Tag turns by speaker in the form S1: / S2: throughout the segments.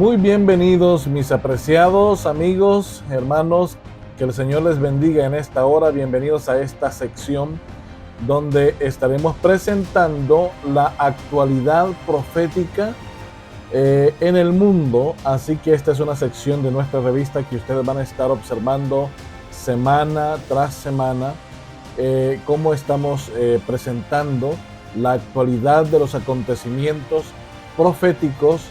S1: Muy bienvenidos mis apreciados amigos, hermanos, que el Señor les bendiga en esta hora. Bienvenidos a esta sección donde estaremos presentando la actualidad profética en el mundo. Así que esta es una sección de nuestra revista que ustedes van a estar observando semana tras semana, cómo estamos presentando la actualidad de los acontecimientos proféticos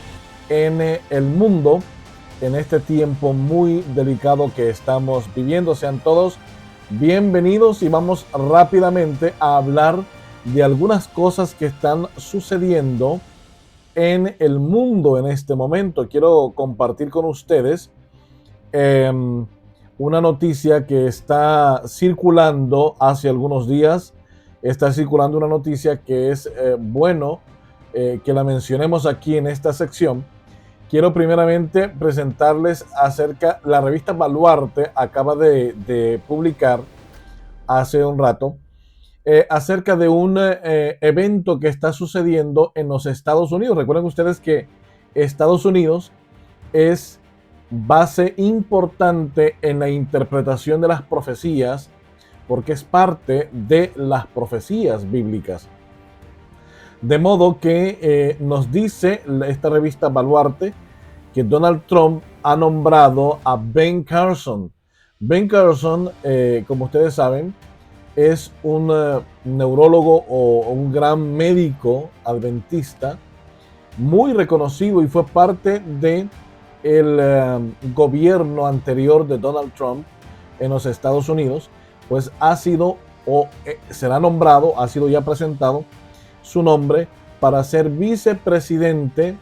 S1: en el mundo, en este tiempo muy delicado que estamos viviendo. Sean todos bienvenidos y vamos rápidamente a hablar de algunas cosas que están sucediendo en el mundo en este momento. Quiero compartir con ustedes una noticia que está circulando hace algunos días. Está circulando una noticia que es bueno que la mencionemos aquí en esta sección. Quiero primeramente presentarles acerca, la revista Baluarte acaba de publicar hace un rato, acerca de un evento que está sucediendo en los Estados Unidos. Recuerden ustedes que Estados Unidos es base importante en la interpretación de las profecías, porque es parte de las profecías bíblicas. De modo que nos dice esta revista Baluarte que Donald Trump ha nombrado a Ben Carson. Ben Carson, como ustedes saben, es un neurólogo o un gran médico adventista muy reconocido y fue parte del gobierno anterior de Donald Trump en los Estados Unidos. Pues ha sido o será nombrado, ha sido ya presentado su nombre para ser vicepresidente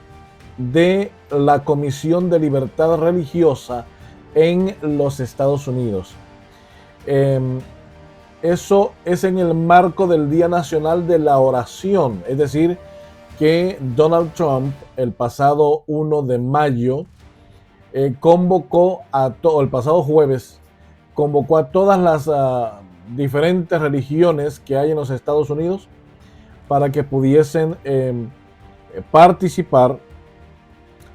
S1: de la Comisión de Libertad Religiosa en los Estados Unidos. Eso es en el marco del Día Nacional de la Oración, es decir, que Donald Trump el pasado 1 de mayo convocó el pasado jueves, convocó a todas las diferentes religiones que hay en los Estados Unidos para que pudiesen participar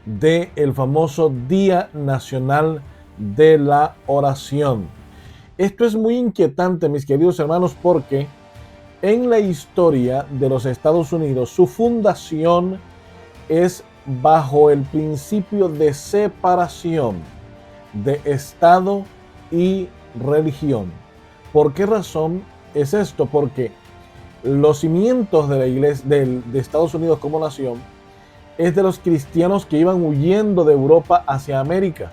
S1: del famoso Día Nacional de la Oración. Esto es muy inquietante, mis queridos hermanos, porque en la historia de los Estados Unidos, su fundación es bajo el principio de separación de Estado y religión. ¿Por qué razón es esto? Porque los cimientos de la iglesia de Estados Unidos como nación es de los cristianos que iban huyendo de Europa hacia América.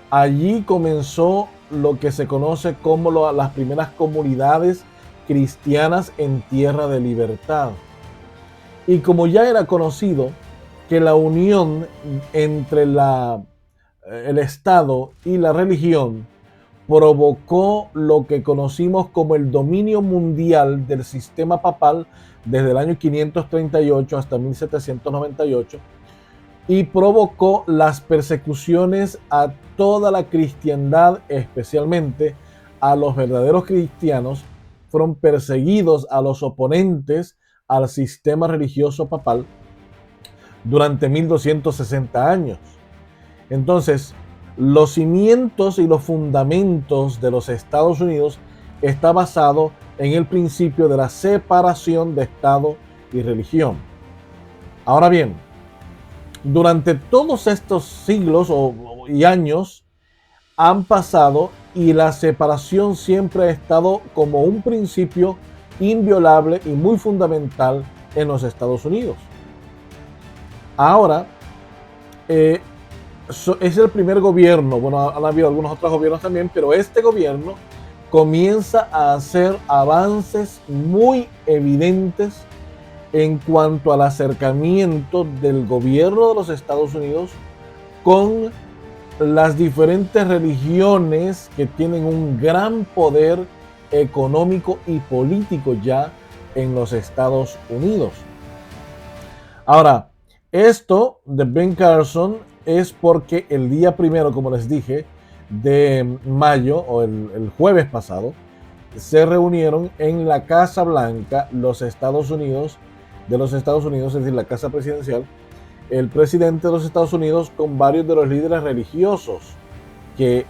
S1: Allí comenzó lo que se conoce como las primeras comunidades cristianas en tierra de libertad. Y como ya era conocido que la unión entre el Estado y la religión provocó lo que conocimos como el dominio mundial del sistema papal desde el año 538 hasta 1798 y provocó las persecuciones a toda la cristiandad, especialmente a los verdaderos cristianos. Fueron perseguidos a los oponentes al sistema religioso papal durante 1260 años. Entonces, los cimientos y los fundamentos de los Estados Unidos está basado en el principio de la separación de Estado y religión. Ahora bien, durante todos estos siglos y años han pasado y la separación siempre ha estado como un principio inviolable y muy fundamental en los Estados Unidos. Ahora, es el primer gobierno, bueno, han habido algunos otros gobiernos también, pero este gobierno comienza a hacer avances muy evidentes en cuanto al acercamiento del gobierno de los Estados Unidos con las diferentes religiones que tienen un gran poder económico y político ya en los Estados Unidos. Ahora, esto de Ben Carson es porque el día primero, como les dije, de mayo o el jueves pasado, se reunieron en la Casa Blanca de los Estados Unidos, es decir, la Casa Presidencial, el presidente de los Estados Unidos con varios de los líderes religiosos que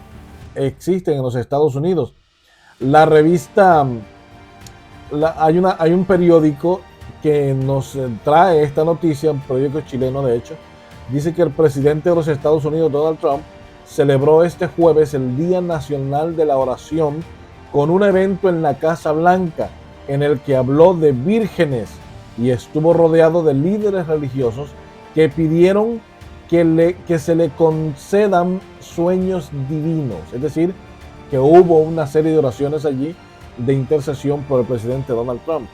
S1: existen en los Estados Unidos. La revista, hay un periódico que nos trae esta noticia, un periódico chileno de hecho, dice que el presidente de los Estados Unidos, Donald Trump, celebró este jueves el Día Nacional de la Oración con un evento en la Casa Blanca en el que habló de vírgenes y estuvo rodeado de líderes religiosos que pidieron que se le concedan sueños divinos. Es decir, que hubo una serie de oraciones allí de intercesión por el presidente Donald Trump.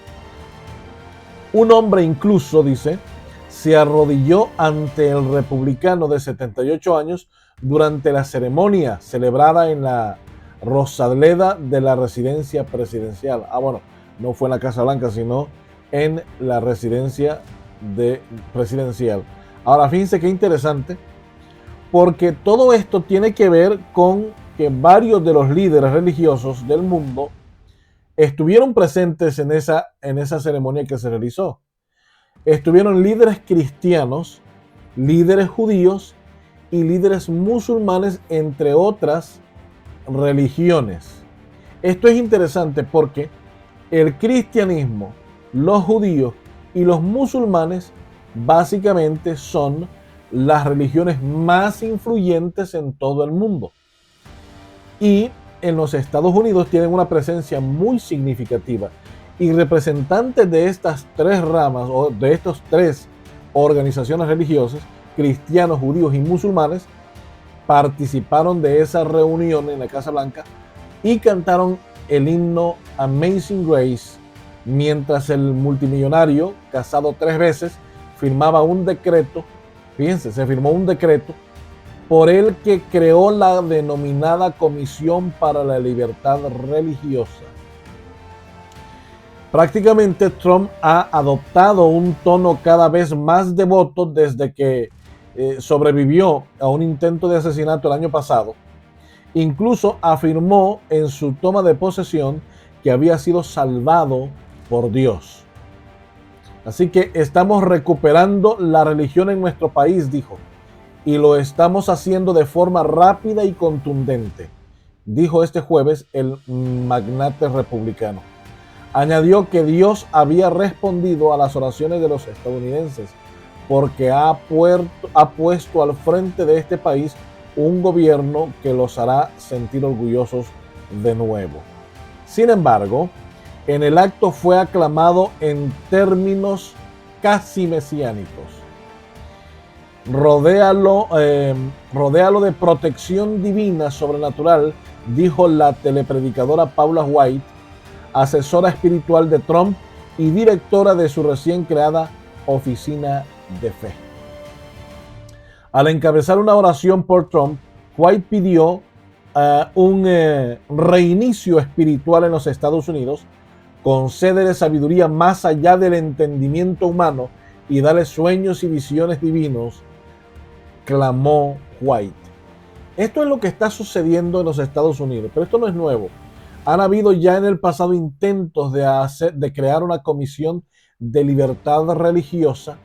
S1: Un hombre incluso, dice, se arrodilló ante el republicano de 78 años durante la ceremonia celebrada en la Rosaleda de la residencia presidencial. Bueno, no fue en la Casa Blanca, sino en la residencia presidencial. Ahora, fíjense qué interesante, porque todo esto tiene que ver con que varios de los líderes religiosos del mundo estuvieron presentes en esa ceremonia que se realizó. Estuvieron líderes cristianos, líderes judíos y líderes musulmanes, entre otras religiones. Esto es interesante porque el cristianismo, los judíos y los musulmanes básicamente son las religiones más influyentes en todo el mundo. Y en los Estados Unidos tienen una presencia muy significativa. Y representantes de estas tres ramas o de estas tres organizaciones religiosas, cristianos, judíos y musulmanes, participaron de esa reunión en la Casa Blanca y cantaron el himno Amazing Grace, mientras el multimillonario, casado 3 veces, firmaba un decreto. Fíjense, se firmó un decreto por el que creó la denominada Comisión para la Libertad Religiosa. Prácticamente Trump ha adoptado un tono cada vez más devoto desde que sobrevivió a un intento de asesinato el año pasado. Incluso afirmó en su toma de posesión que había sido salvado por Dios. Así que estamos recuperando la religión en nuestro país, dijo, y lo estamos haciendo de forma rápida y contundente, dijo este jueves el magnate republicano. Añadió que Dios había respondido a las oraciones de los estadounidenses porque ha puesto al frente de este país un gobierno que los hará sentir orgullosos de nuevo. Sin embargo, en el acto fue aclamado en términos casi mesiánicos. Rodéalo de protección divina sobrenatural, dijo la telepredicadora Paula White, asesora espiritual de Trump y directora de su recién creada Oficina de Fe. Al encabezar una oración por Trump, White pidió un reinicio espiritual en los Estados Unidos, concédele sabiduría más allá del entendimiento humano y dale sueños y visiones divinos, clamó White. Esto es lo que está sucediendo en los Estados Unidos, pero esto no es nuevo. Han habido ya en el pasado intentos de crear una comisión de libertad religiosa,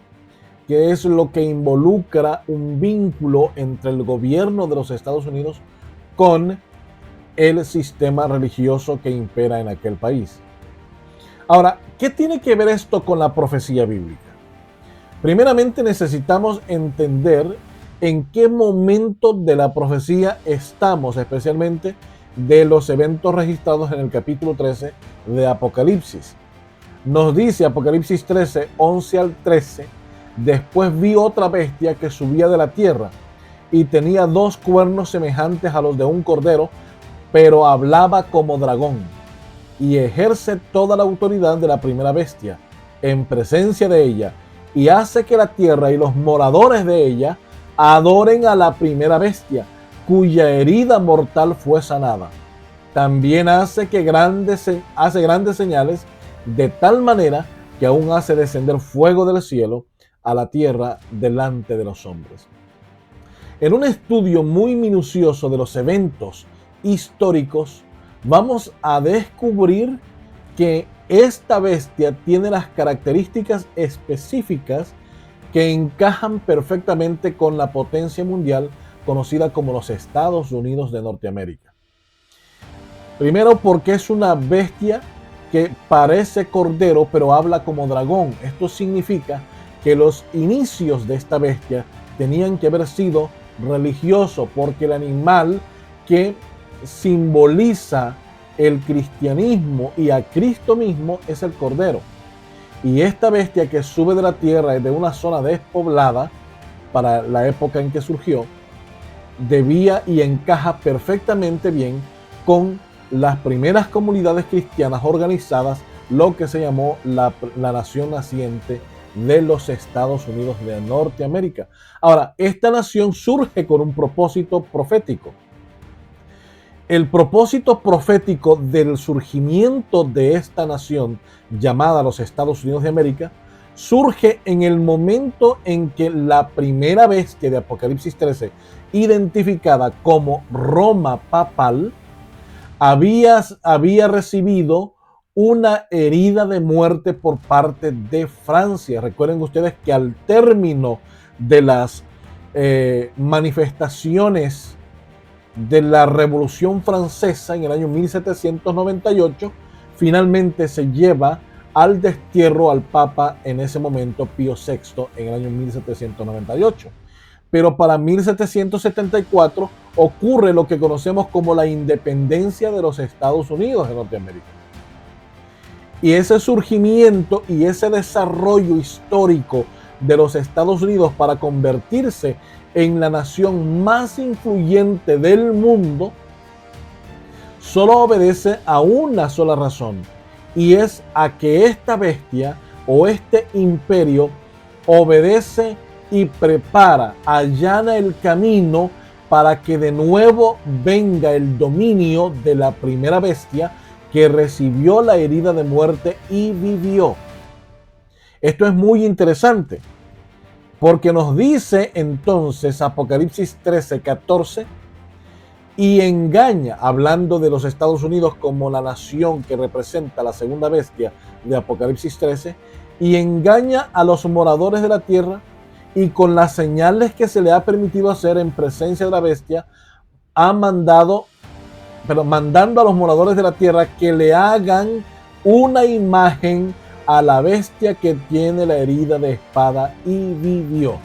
S1: que es lo que involucra un vínculo entre el gobierno de los Estados Unidos con el sistema religioso que impera en aquel país. Ahora, ¿qué tiene que ver esto con la profecía bíblica? Primeramente necesitamos entender en qué momento de la profecía estamos, especialmente de los eventos registrados en el capítulo 13 de Apocalipsis. Nos dice Apocalipsis 13, 11 al 13, después vi otra bestia que subía de la tierra y tenía 2 cuernos semejantes a los de un cordero, pero hablaba como dragón y ejerce toda la autoridad de la primera bestia en presencia de ella y hace que la tierra y los moradores de ella adoren a la primera bestia, cuya herida mortal fue sanada. También hace grandes señales, de tal manera que aún hace descender fuego del cielo a la tierra delante de los hombres. En un estudio muy minucioso de los eventos históricos, vamos a descubrir que esta bestia tiene las características específicas que encajan perfectamente con la potencia mundial conocida como los Estados Unidos de Norteamérica. Primero, porque es una bestia que parece cordero pero habla como dragón. Esto significa que los inicios de esta bestia tenían que haber sido religiosos, porque el animal que simboliza el cristianismo y a Cristo mismo es el cordero. Y esta bestia que sube de la tierra de una zona despoblada para la época en que surgió, debía y encaja perfectamente bien con las primeras comunidades cristianas organizadas, lo que se llamó la nación naciente de los Estados Unidos de Norteamérica. Ahora, esta nación surge con un propósito profético. El propósito profético del surgimiento de esta nación llamada los Estados Unidos de América surge en el momento en que la primera bestia de Apocalipsis 13, identificada como Roma papal, había recibido una herida de muerte por parte de Francia. Recuerden ustedes que al término de las manifestaciones de la Revolución Francesa en el año 1798, finalmente se lleva al destierro al Papa en ese momento, Pío VI, en el año 1798. Pero para 1774 ocurre lo que conocemos como la independencia de los Estados Unidos de Norteamérica. Y ese surgimiento y ese desarrollo histórico de los Estados Unidos para convertirse en la nación más influyente del mundo solo obedece a una sola razón, y es a que esta bestia o este imperio obedece y prepara, allana el camino para que de nuevo venga el dominio de la primera bestia que recibió la herida de muerte y vivió. Esto es muy interesante, porque nos dice entonces Apocalipsis 13:14, y engaña, hablando de los Estados Unidos como la nación que representa la segunda bestia de Apocalipsis 13, y engaña a los moradores de la tierra, y con las señales que se le ha permitido hacer en presencia de la bestia, mandando a los moradores de la tierra que le hagan una imagen a la bestia que tiene la herida de espada y vivió.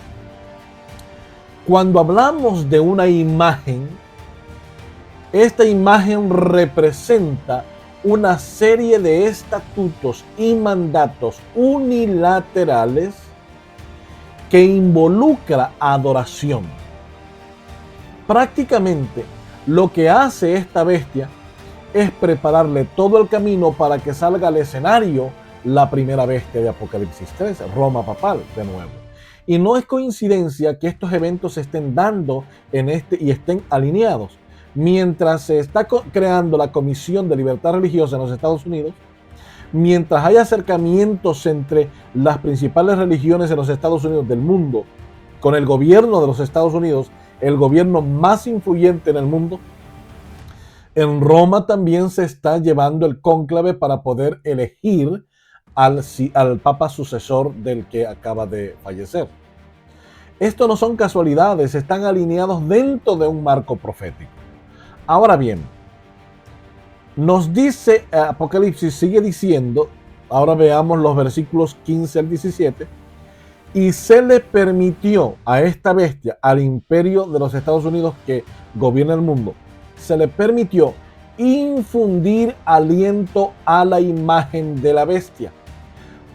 S1: Cuando hablamos de una imagen, esta imagen representa una serie de estatutos y mandatos unilaterales que involucra adoración. Prácticamente lo que hace esta bestia es prepararle todo el camino para que salga al escenario la primera bestia de Apocalipsis 13, Roma papal de nuevo. Y no es coincidencia que estos eventos se estén dando y estén alineados. Mientras se está creando la Comisión de Libertad Religiosa en los Estados Unidos, mientras hay acercamientos entre las principales religiones en los Estados Unidos del mundo con el gobierno de los Estados Unidos, el gobierno más influyente en el mundo, en Roma también se está llevando el cónclave para poder elegir al papa sucesor del que acaba de fallecer. Esto no son casualidades, están alineados dentro de un marco profético. Ahora bien, nos dice Apocalipsis, sigue diciendo, ahora veamos los versículos 15 al 17, y se le permitió a esta bestia, al imperio de los Estados Unidos que gobierna el mundo, se le permitió infundir aliento a la imagen de la bestia,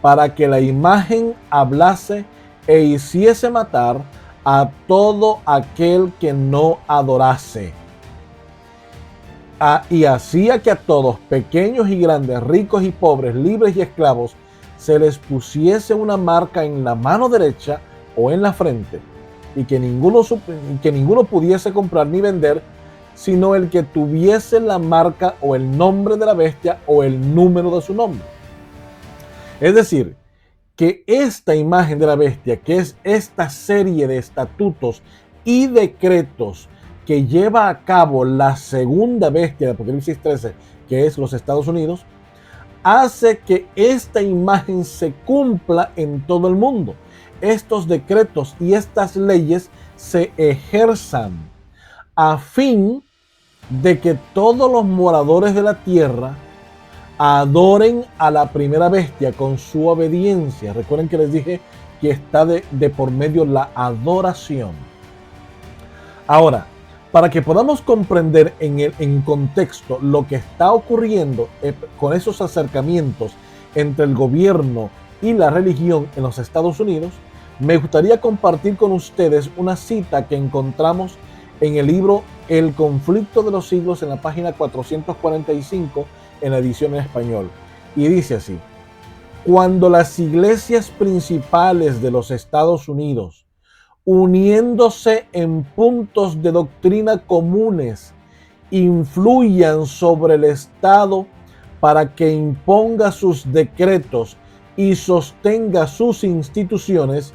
S1: para que la imagen hablase e hiciese matar a todo aquel que no adorase. Y hacía que a todos, pequeños y grandes, ricos y pobres, libres y esclavos, se les pusiese una marca en la mano derecha o en la frente, y que ninguno pudiese comprar ni vender, sino el que tuviese la marca o el nombre de la bestia o el número de su nombre. Es decir, que esta imagen de la bestia, que es esta serie de estatutos y decretos que lleva a cabo la segunda bestia de Apocalipsis 13, que es los Estados Unidos, hace que esta imagen se cumpla en todo el mundo. estos decretos y estas leyes se ejerzan a fin de que todos los moradores de la tierra adoren a la primera bestia con su obediencia. Recuerden que les dije que está de por medio la adoración. Ahora, para que podamos comprender en contexto lo que está ocurriendo con esos acercamientos entre el gobierno y la religión en los Estados Unidos, me gustaría compartir con ustedes una cita que encontramos en el libro El conflicto de los siglos, en la página 445, en la edición en español. Y dice así: cuando las iglesias principales de los Estados Unidos, uniéndose en puntos de doctrina comunes, influyan sobre el Estado para que imponga sus decretos y sostenga sus instituciones,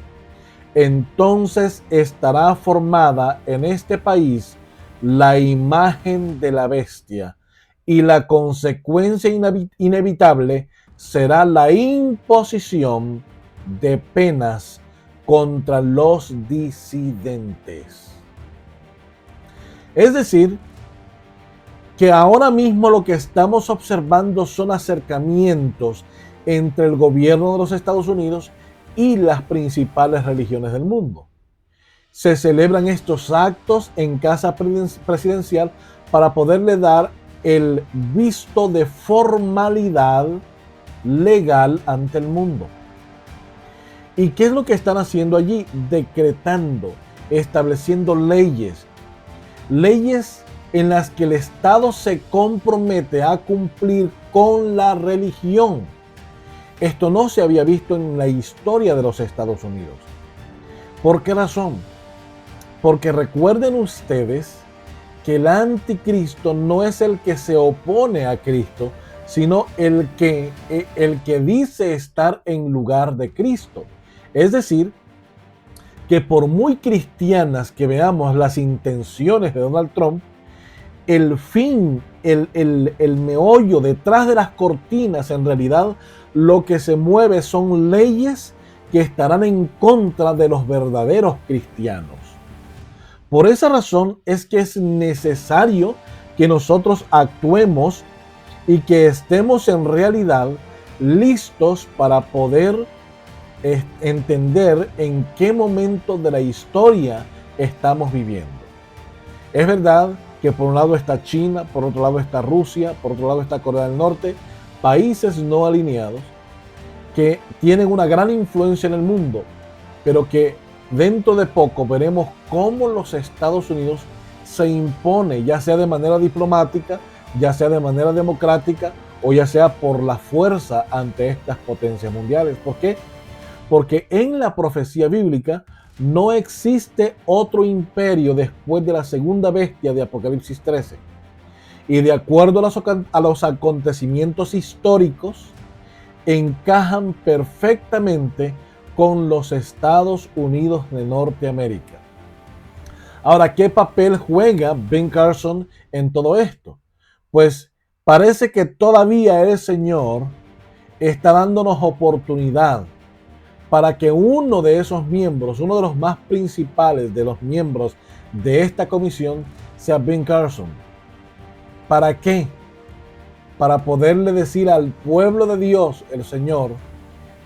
S1: entonces estará formada en este país la imagen de la bestia, y la consecuencia inevitable será la imposición de penas contra los disidentes. Es decir, que ahora mismo lo que estamos observando son acercamientos entre el gobierno de los Estados Unidos y las principales religiones del mundo. Se celebran estos actos en casa presidencial para poderle dar el visto de formalidad legal ante el mundo. ¿Y qué es lo que están haciendo allí? Decretando, estableciendo leyes en las que el Estado se compromete a cumplir con la religión. Esto no se había visto en la historia de los Estados Unidos. ¿Por qué razón? Porque recuerden ustedes que el anticristo no es el que se opone a Cristo, sino el que dice estar en lugar de Cristo. Es decir, que por muy cristianas que veamos las intenciones de Donald Trump, el fin, el meollo detrás de las cortinas, en realidad lo que se mueve son leyes que estarán en contra de los verdaderos cristianos. Por esa razón es que es necesario que nosotros actuemos y que estemos en realidad listos para poder entender en qué momento de la historia estamos viviendo. Es verdad que por un lado está China, por otro lado está Rusia, por otro lado está Corea del Norte, países no alineados que tienen una gran influencia en el mundo, pero que dentro de poco veremos cómo los Estados Unidos se impone, ya sea de manera diplomática, ya sea de manera democrática o ya sea por la fuerza ante estas potencias mundiales. ¿Por qué? Porque en la profecía bíblica no existe otro imperio después de la segunda bestia de Apocalipsis 13. Y de acuerdo a los acontecimientos históricos, encajan perfectamente con los Estados Unidos de Norteamérica. Ahora, ¿qué papel juega Ben Carson en todo esto? Pues parece que todavía el Señor está dándonos oportunidad para que uno de esos miembros, uno de los más principales de los miembros de esta comisión, sea Ben Carson. ¿Para qué? Para poderle decir al pueblo de Dios, el Señor,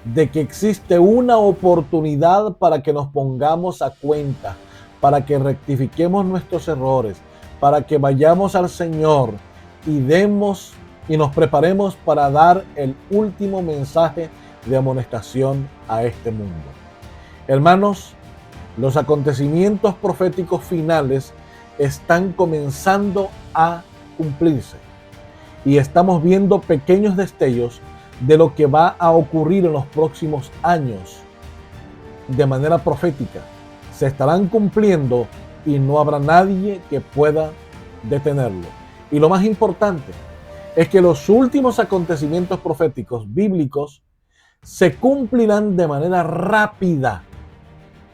S1: de que existe una oportunidad para que nos pongamos a cuenta, para que rectifiquemos nuestros errores, para que vayamos al Señor y demos y nos preparemos para dar el último mensaje de amonestación a este mundo. Hermanos, los acontecimientos proféticos finales están comenzando a cumplirse y estamos viendo pequeños destellos de lo que va a ocurrir en los próximos años de manera profética. Se estarán cumpliendo y no habrá nadie que pueda detenerlo. Y lo más importante es que los últimos acontecimientos proféticos bíblicos se cumplirán de manera rápida,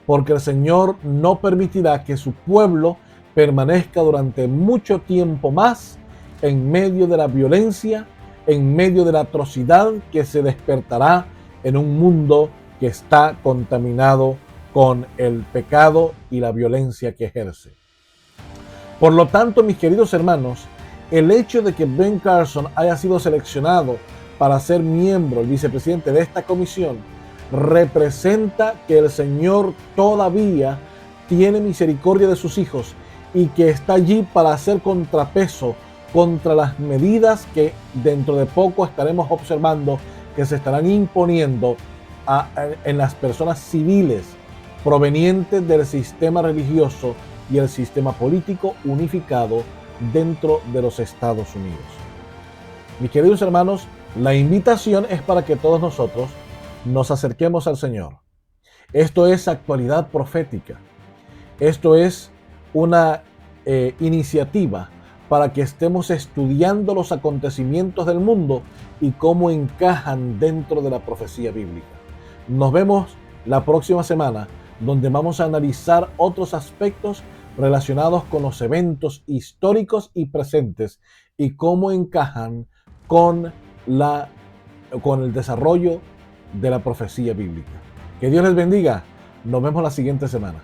S1: porque el Señor no permitirá que su pueblo permanezca durante mucho tiempo más en medio de la violencia, en medio de la atrocidad que se despertará en un mundo que está contaminado con el pecado y la violencia que ejerce. Por lo tanto, mis queridos hermanos, el hecho de que Ben Carson haya sido seleccionado para ser miembro, el vicepresidente de esta comisión, representa que el Señor todavía tiene misericordia de sus hijos y que está allí para hacer contrapeso contra las medidas que dentro de poco estaremos observando que se estarán imponiendo en las personas civiles provenientes del sistema religioso y el sistema político unificado dentro de los Estados Unidos. Mis queridos hermanos, la invitación es para que todos nosotros nos acerquemos al Señor. Esto es actualidad profética. Esto es una iniciativa para que estemos estudiando los acontecimientos del mundo y cómo encajan dentro de la profecía bíblica. Nos vemos la próxima semana, donde vamos a analizar otros aspectos relacionados con los eventos históricos y presentes y cómo encajan con el desarrollo de la profecía bíblica. Que Dios les bendiga. Nos vemos la siguiente semana.